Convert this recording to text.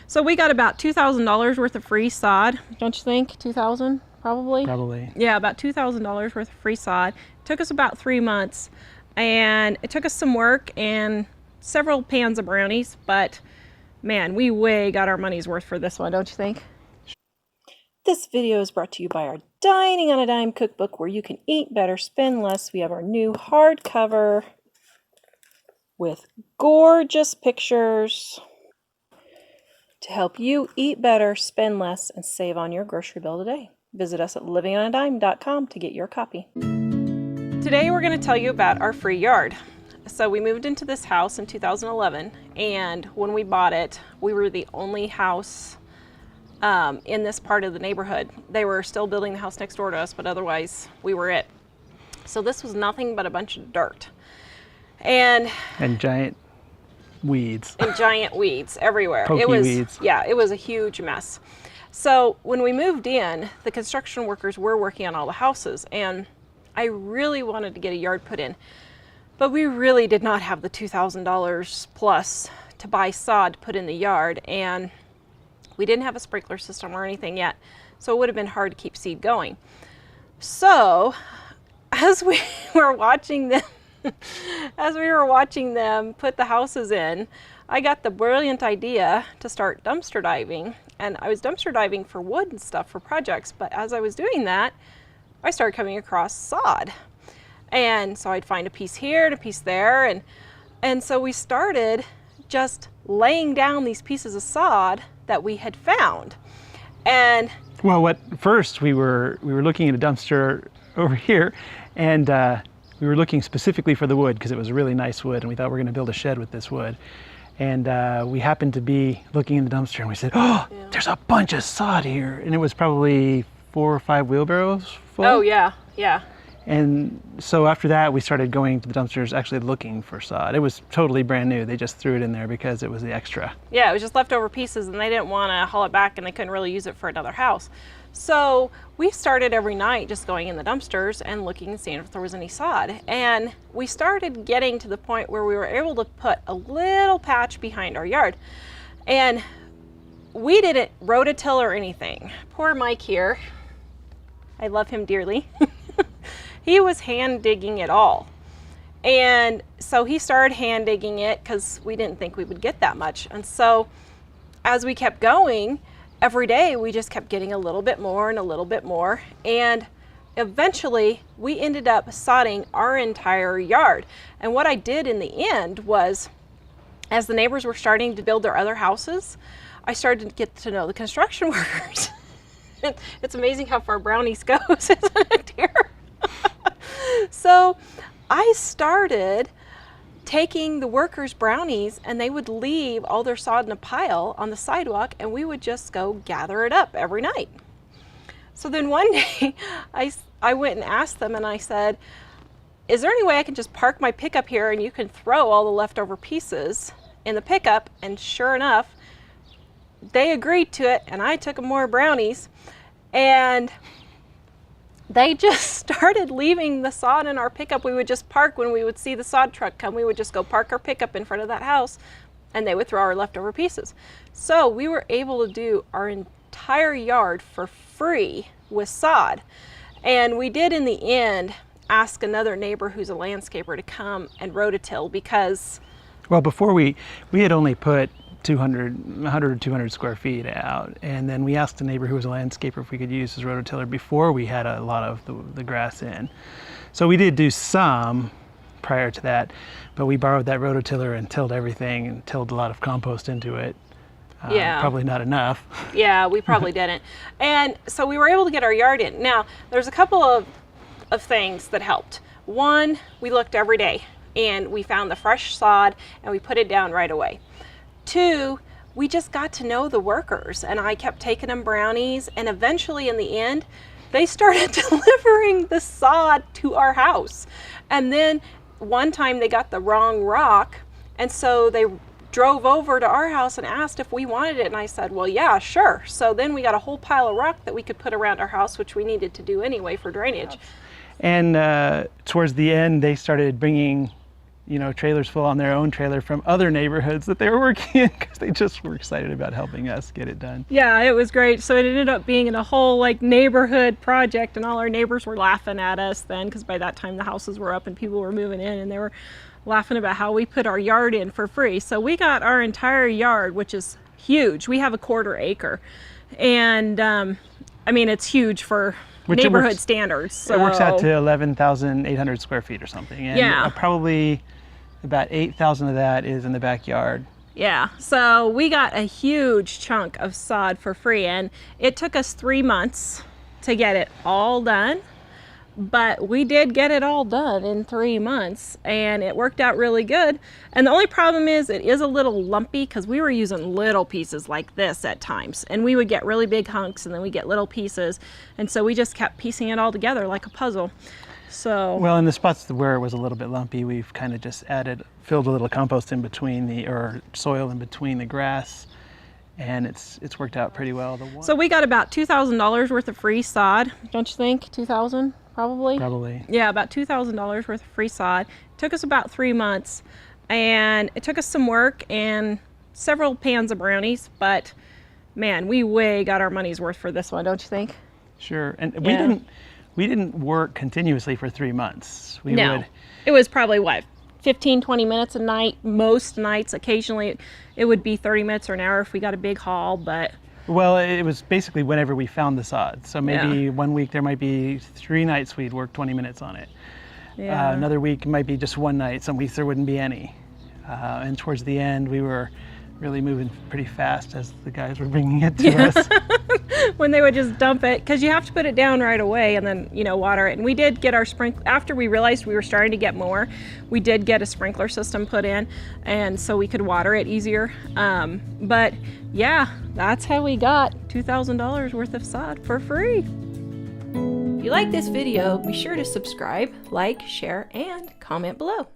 So we got about $2,000 worth of free sod, don't you think? 2,000 probably? Probably. Yeah, about $2,000 worth of free sod. It took us about 3 months, and it took us some work and several pans of brownies, but man, we way got our money's worth for this one, don't you think? This video is brought to you by our Dining on a Dime cookbook, where you can eat better, spend less. We have our new hardcover with gorgeous pictures to help you eat better, spend less, and save on your grocery bill today. Visit us at livingonadime.com to get your copy. Today we're going to tell you about our free yard. So we moved into this house in 2011, and when we bought it, we were the only house in this part of the neighborhood. They were still building the house next door to us, but otherwise we were it. So this was nothing but a bunch of dirt. And giant weeds. And giant weeds everywhere. Pokey weeds. Yeah, it was a huge mess. So when we moved in, the construction workers were working on all the houses, and I really wanted to get a yard put in, but we really did not have the $2,000 plus to buy sod to put in the yard, and we didn't have a sprinkler system or anything yet, so it would have been hard to keep seed going. So as we were watching them put the houses in, I got the brilliant idea to start dumpster diving. And I was dumpster diving for wood and stuff for projects, but as I was doing that, I started coming across sod. And so I'd find a piece here and a piece there, and so we started just laying down these pieces of sod that we had found. And well, first we were looking at a dumpster over here, and we were looking specifically for the wood because it was a really nice wood, and we thought we were going to build a shed with this wood. And we happened to be looking in the dumpster, and we said, "Oh, yeah, there's a bunch of sod here," and it was probably 4 or 5 wheelbarrows full. Oh yeah, yeah. And so after that, we started going to the dumpsters, actually looking for sod. It was totally brand new. They just threw it in there because it was the extra. Yeah, it was just leftover pieces, and they didn't want to haul it back, and they couldn't really use it for another house. So we started every night just going in the dumpsters and looking and seeing if there was any sod. And we started getting to the point where we were able to put a little patch behind our yard. And we didn't rototill or anything. Poor Mike here, I love him dearly. He was hand digging it all. And so he started hand digging it because we didn't think we would get that much. And so as we kept going, every day we just kept getting a little bit more and a little bit more. And eventually we ended up sodding our entire yard. And what I did in the end was, as the neighbors were starting to build their other houses, I started to get to know the construction workers. It's amazing how far brownies goes, isn't it, dear? So I started taking the workers' brownies, and they would leave all their sod in a pile on the sidewalk, and we would just go gather it up every night. So then one day I went and asked them, and I said, "Is there any way I can just park my pickup here and you can throw all the leftover pieces in the pickup?" And sure enough, they agreed to it, and I took them more brownies, and they just started leaving the sod in our pickup. We would just park when we would see the sod truck come. We would just go park our pickup in front of that house, and they would throw our leftover pieces. So we were able to do our entire yard for free with sod. And we did in the end ask another neighbor who's a landscaper to come and rototill, because well, before we had only put 100 or 200 square feet out, and then we asked a neighbor who was a landscaper if we could use his rototiller before we had a lot of the grass in. So we did do some prior to that, but we borrowed that rototiller and tilled everything and tilled a lot of compost into it. Yeah. Probably not enough. Yeah, we probably didn't. And so we were able to get our yard in. Now, there's a couple of things that helped. One, we looked every day, and we found the fresh sod, and we put it down right away. 2, we just got to know the workers, and I kept taking them brownies, and eventually in the end, they started delivering the sod to our house. And then one time they got the wrong rock, and so they drove over to our house and asked if we wanted it, and I said, well, yeah, sure. So then we got a whole pile of rock that we could put around our house, which we needed to do anyway for drainage. And towards the end, they started bringing trailers full on their own trailer from other neighborhoods that they were working in because they just were excited about helping us get it done. Yeah, it was great. So it ended up being in a whole like neighborhood project, and all our neighbors were laughing at us then, because by that time the houses were up and people were moving in, and they were laughing about how we put our yard in for free. So we got our entire yard, which is huge. We have a 1/4 acre, and I mean, it's huge for neighborhood standards. So it works out to 11,800 square feet or something. And yeah, probably about 8,000 of that is in the backyard. Yeah, so we got a huge chunk of sod for free, and it took us 3 months to get it all done, but we did get it all done in 3 months, and it worked out really good. And the only problem is it is a little lumpy, because we were using little pieces like this at times, and we would get really big hunks and then we get little pieces, and so we just kept piecing it all together like a puzzle. So well, in the spots where it was a little bit lumpy, we've kind of just filled a little compost in between or soil in between the grass, and it's worked out pretty well. So we got about $2,000 worth of free sod, don't you think? 2,000 probably? Probably. Yeah, about $2,000 worth of free sod. It took us about 3 months, and it took us some work and several pans of brownies, but man, we way got our money's worth for this one, don't you think? Sure. And Yeah. we didn't work continuously for 3 months. It was probably what, 15, 20 minutes a night, most nights. Occasionally it would be 30 minutes or an hour if we got a big haul, but well, it was basically whenever we found the sod. So maybe Yeah. one week there might be 3 nights we'd work 20 minutes on it. yeah. Another week might be just 1 night. Some weeks there wouldn't be any. And towards the end, we were really moving pretty fast as the guys were bringing it to us. When they would just dump it, because you have to put it down right away and then water it. And we did get our after we realized we were starting to get more, we did get a sprinkler system put in, and so we could water it easier. But yeah, that's how we got $2,000 worth of sod for free. If you like this video, be sure to subscribe, like, share, and comment below.